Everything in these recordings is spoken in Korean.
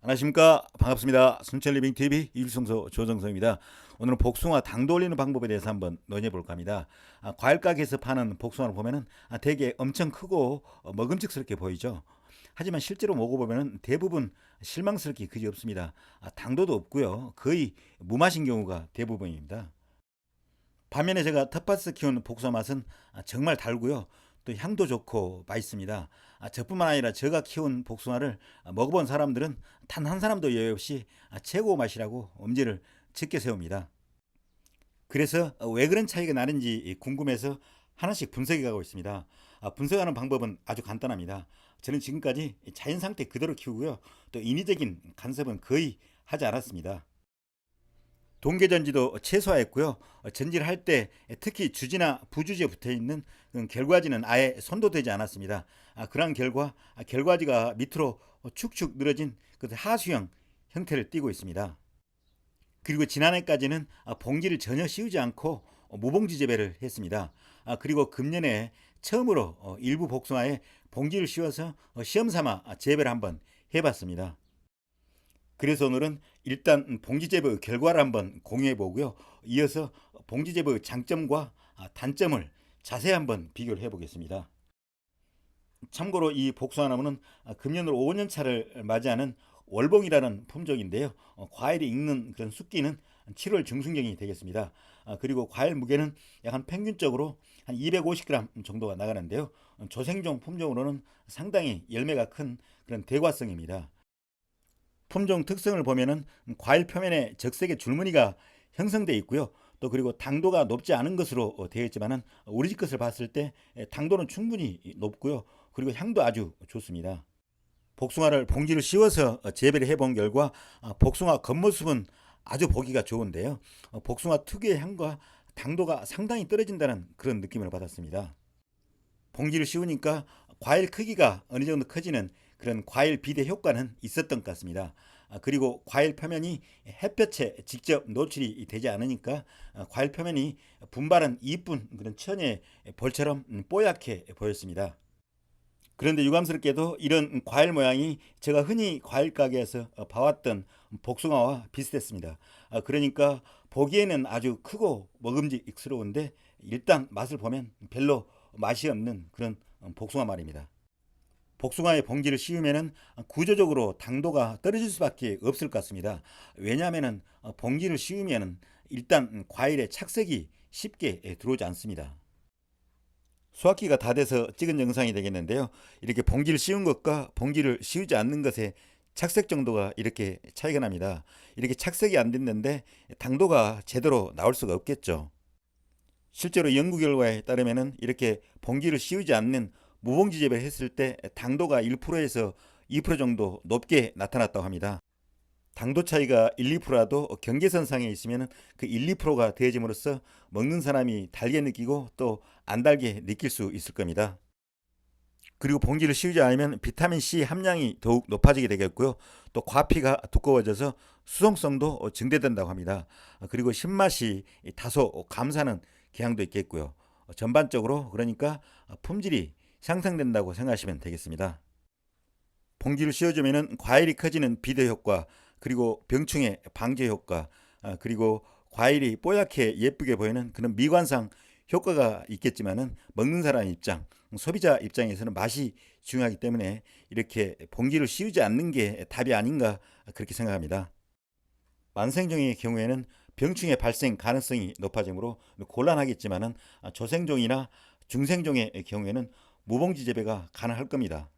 안녕하십니까. 반갑습니다. 순천리빙TV 이율성소 조정성입니다. 오늘은 복숭아 당도 올리는 방법에 대해서 한번 논의해 볼까 합니다. 과일 가게에서 파는 복숭아를 보면은 되게 엄청 크고 먹음직스럽게 보이죠. 하지만 실제로 먹어보면 대부분 실망스럽게 그지 없습니다. 당도도 없고요. 거의 무맛인 경우가 대부분입니다. 반면에 제가 텃밭에서 키운 복숭아 맛은 정말 달고요. 또 향도 좋고 맛있습니다. 저뿐만 아니라 제가 키운 복숭아를 먹어본 사람들은 단 한 사람도 예외 없이 최고 맛이라고 엄지를 짙게 세웁니다. 그래서 왜 그런 차이가 나는지 궁금해서 하나씩 분석해 가고 있습니다. 분석하는 방법은 아주 간단합니다. 저는 지금까지 자연 상태 그대로 키우고요. 또 인위적인 간섭은 거의 하지 않았습니다. 동계전지도 최소화했고요. 전지를 할 때 특히 주지나 부주지에 붙어 있는 결과지는 아예 손도 대지 않았습니다. 그러한 결과 결과지가 밑으로 축축 늘어진 그 하수형 형태를 띠고 있습니다. 그리고 지난해까지는 봉지를 전혀 씌우지 않고 무봉지 재배를 했습니다. 그리고 금년에 처음으로 일부 복숭아에 봉지를 씌워서 시험 삼아 재배를 한번 해봤습니다. 그래서 오늘은 일단 봉지재배 결과를 한번 공유해 보고요. 이어서 봉지재배 장점과 단점을 자세히 한번 비교를 해 보겠습니다. 참고로 이 복숭아나무는 금년으로 5년 차를 맞이하는 월봉이라는 품종인데요. 과일이 익는 그런 숙기는 7월 중순경이 되겠습니다. 그리고 과일 무게는 약 한 평균적으로 한 250g 정도가 나가는데요. 조생종 품종으로는 상당히 열매가 큰 그런 대과성입니다. 품종 특성을 보면은 과일 표면에 적색의 줄무늬가 형성되어 있고요. 또 그리고 당도가 높지 않은 것으로 되어 있지만은 우리 집 것을 봤을 때 당도는 충분히 높고요. 그리고 향도 아주 좋습니다. 복숭아를 봉지를 씌워서 재배를 해본 결과 복숭아 겉모습은 아주 보기가 좋은데요. 복숭아 특유의 향과 당도가 상당히 떨어진다는 그런 느낌을 받았습니다. 봉지를 씌우니까 과일 크기가 어느 정도 커지는 그런 과일 비대 효과는 있었던 것 같습니다. 그리고 과일 표면이 햇볕에 직접 노출이 되지 않으니까 과일 표면이 분발한 이쁜 그런 천의 볼처럼 뽀얗게 보였습니다. 그런데 유감스럽게도 이런 과일 모양이 제가 흔히 과일 가게에서 봐왔던 복숭아와 비슷했습니다. 그러니까 보기에는 아주 크고 먹음직스러운데 일단 맛을 보면 별로 맛이 없는 그런 복숭아 말입니다. 복숭아의 봉지를 씌우면은 구조적으로 당도가 떨어질 수밖에 없을 것 같습니다. 왜냐하면은 봉지를 씌우면은 일단 과일의 착색이 쉽게 들어오지 않습니다. 수확기가 다 돼서 찍은 영상이 되겠는데요. 이렇게 봉지를 씌운 것과 봉지를 씌우지 않는 것의 착색 정도가 이렇게 차이가 납니다. 이렇게 착색이 안 됐는데 당도가 제대로 나올 수가 없겠죠. 실제로 연구 결과에 따르면은 이렇게 봉지를 씌우지 않는 무봉지 재배를 했을 때 당도가 1%에서 2% 정도 높게 나타났다고 합니다. 당도 차이가 1, 2%라도 경계선상에 있으면 그 1, 2%가 되어짐으로써 먹는 사람이 달게 느끼고 또 안 달게 느낄 수 있을 겁니다. 그리고 봉지를 씌우지 않으면 비타민 C 함량이 더욱 높아지게 되겠고요. 또 과피가 두꺼워져서 수송성도 증대된다고 합니다. 그리고 신맛이 다소 감사는 경향도 있겠고요. 전반적으로 그러니까 품질이 향상된다고 생각하시면 되겠습니다. 봉지를 씌워주면 과일이 커지는 비대 효과, 그리고 병충해 방제 효과, 그리고 과일이 뽀얗게 예쁘게 보이는 그런 미관상 효과가 있겠지만은 먹는 사람 입장, 소비자 입장에서는 맛이 중요하기 때문에 이렇게 봉지를 씌우지 않는 게 답이 아닌가 그렇게 생각합니다. 만생종의 경우에는 병충해 발생 가능성이 높아지므로 곤란하겠지만은 조생종이나 중생종의 경우에는 무봉지 재배가 가능할 겁니다.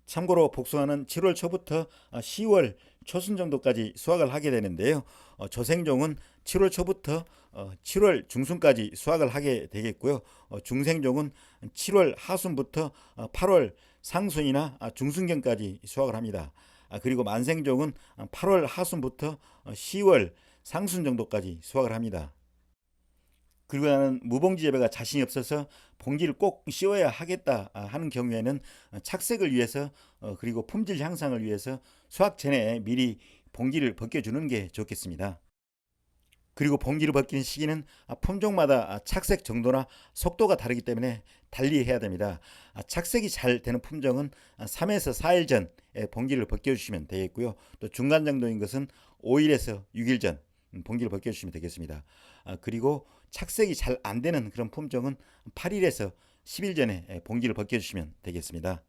참고로 복숭아는 7월 초부터 10월 초순 정도까지 수확을 하게 되는데요. 조생종은 7월 초부터 7월 중순까지 수확을 하게 되겠고요. 중생종은 7월 하순부터 8월 상순이나 중순경까지 수확을 합니다. 그리고 만생종은 8월 하순부터 10월 상순 정도까지 수확을 합니다. 그리고 나는 무봉지 재배가 자신이 없어서 봉지를 꼭 씌워야 하겠다 하는 경우에는 착색을 위해서 그리고 품질 향상을 위해서 수확 전에 미리 봉지를 벗겨주는 게 좋겠습니다. 그리고 봉지를 벗기는 시기는 품종마다 착색 정도나 속도가 다르기 때문에 달리 해야 됩니다. 착색이 잘 되는 품종은 3에서 4일 전에 봉지를 벗겨주시면 되겠고요. 또 중간 정도인 것은 5일에서 6일 전 봉지를 벗겨주시면 되겠습니다. 그리고 착색이 잘 안 되는 그런 품종은 8일에서 10일 전에 봉지를 벗겨주시면 되겠습니다.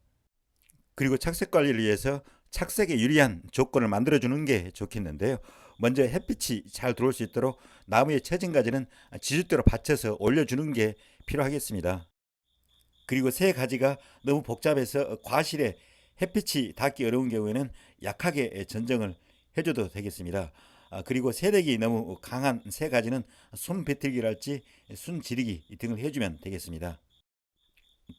그리고 착색 관리를 위해서 착색에 유리한 조건을 만들어주는 게 좋겠는데요. 먼저 햇빛이 잘 들어올 수 있도록 나무의 처진가지는 지주대로 받쳐서 올려주는 게 필요하겠습니다. 그리고 새 가지가 너무 복잡해서 과실에 햇빛이 닿기 어려운 경우에는 약하게 전정을 해줘도 되겠습니다. 그리고 세력이 너무 강한 새 가지는 순 배틀기랄지 순 지르기 등을 해주면 되겠습니다.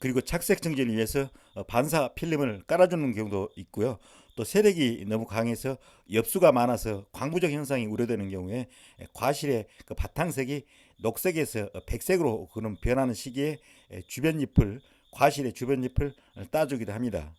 그리고 착색 정지를 위해서 반사 필름을 깔아주는 경우도 있고요. 또 세력이 너무 강해서 엽수가 많아서 광부적 현상이 우려되는 경우에 과실의 그 바탕색이 녹색에서 백색으로 그런 변하는 시기에 주변 잎을 과실의 주변 잎을 따주기도 합니다.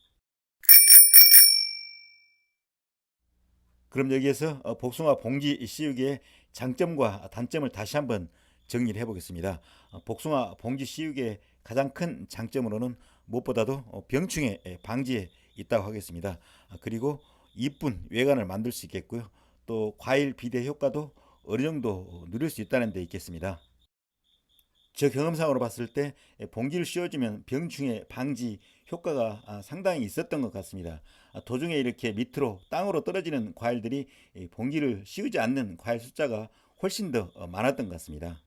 그럼 여기에서 복숭아 봉지 씌우기의 장점과 단점을 다시 한번 정리를 해보겠습니다. 복숭아 봉지 씌우기의 가장 큰 장점으로는 무엇보다도 병충해 방지에 있다고 하겠습니다. 그리고 이쁜 외관을 만들 수 있겠고요. 또 과일 비대 효과도 어느 정도 누릴 수 있다는 데 있겠습니다. 저 경험상으로 봤을 때 봉지를 씌워주면 병충해 방지 효과가 상당히 있었던 것 같습니다. 도중에 이렇게 밑으로 땅으로 떨어지는 과일들이 봉지를 씌우지 않는 과일 숫자가 훨씬 더 많았던 것 같습니다.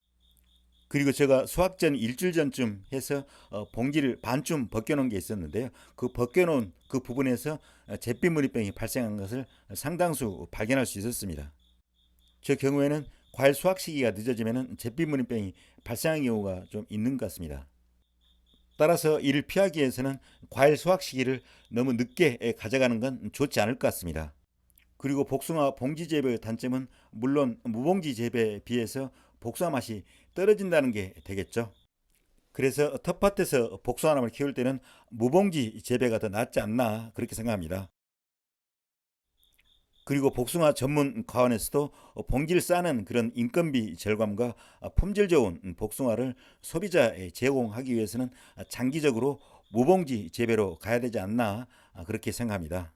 그리고 제가 수확 전 일주일 전쯤 해서 봉지를 반쯤 벗겨놓은 게 있었는데요. 그 벗겨놓은 그 부분에서 잿빛무늬병이 발생한 것을 상당수 발견할 수 있었습니다. 저 경우에는 과일 수확 시기가 늦어지면 잿빛무늬병이 발생하는 경우가 좀 있는 것 같습니다. 따라서 이를 피하기 위해서는 과일 수확 시기를 너무 늦게 가져가는 건 좋지 않을 것 같습니다. 그리고 복숭아 봉지 재배의 단점은 물론 무봉지 재배에 비해서 복숭아 맛이 떨어진다는 게 되겠죠. 그래서 텃밭에서 복숭아나무를 키울 때는 무봉지 재배가 더 낫지 않나 그렇게 생각합니다. 그리고 복숭아 전문 가원에서도 봉지를 싸는 그런 인건비 절감과 품질 좋은 복숭아를 소비자에 제공하기 위해서는 장기적으로 무봉지 재배로 가야 되지 않나 그렇게 생각합니다.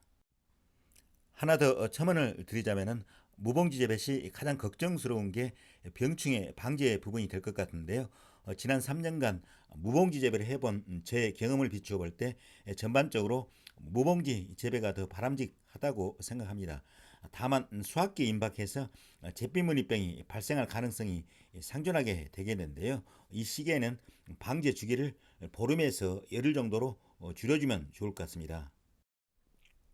하나 더 첨언을 드리자면은 무봉지 재배 시 가장 걱정스러운 게 병충해 방제 부분이 될 것 같은데요. 지난 3년간 무봉지 재배를 해본 제 경험을 비추어 볼 때 전반적으로 무봉지 재배가 더 바람직하다고 생각합니다. 다만 수확기에 임박해서 잿빛무늬병이 발생할 가능성이 상존하게 되겠는데요. 이 시기에는 방제 주기를 보름에서 열흘 정도로 줄여주면 좋을 것 같습니다.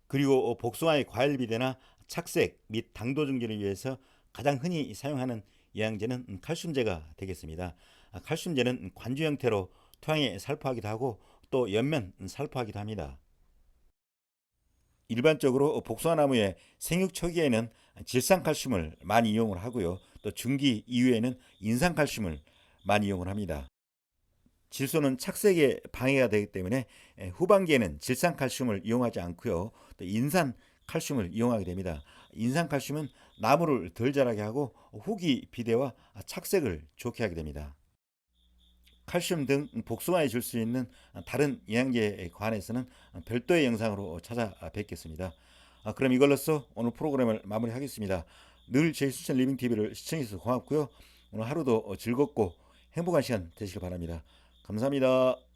그리고 복숭아의 과일 비대나 착색 및 당도 증진을 위해서 가장 흔히 사용하는 영양제는 칼슘제가 되겠습니다. 칼슘제는 관주 형태로 토양에 살포하기도 하고 또 옆면 살포하기도 합니다. 일반적으로 복숭아나무의 생육 초기에는 질산칼슘을 많이 이용을 하고요. 또 중기 이후에는 인산칼슘을 많이 이용을 합니다. 질소는 착색에 방해가 되기 때문에 후반기에는 질산칼슘을 이용하지 않고요. 또 인산칼슘을 이용하게 됩니다. 인산칼슘은 나무를 덜 자라게 하고 후기 비대와 착색을 좋게 하게 됩니다. 칼슘 등 복숭아에 줄 수 있는 다른 영양제에 관해서는 별도의 영상으로 찾아뵙겠습니다. 그럼 이걸로써 오늘 프로그램을 마무리하겠습니다. 늘 제이수천 리빙TV를 시청해주셔서 고맙고요. 오늘 하루도 즐겁고 행복한 시간 되시길 바랍니다. 감사합니다.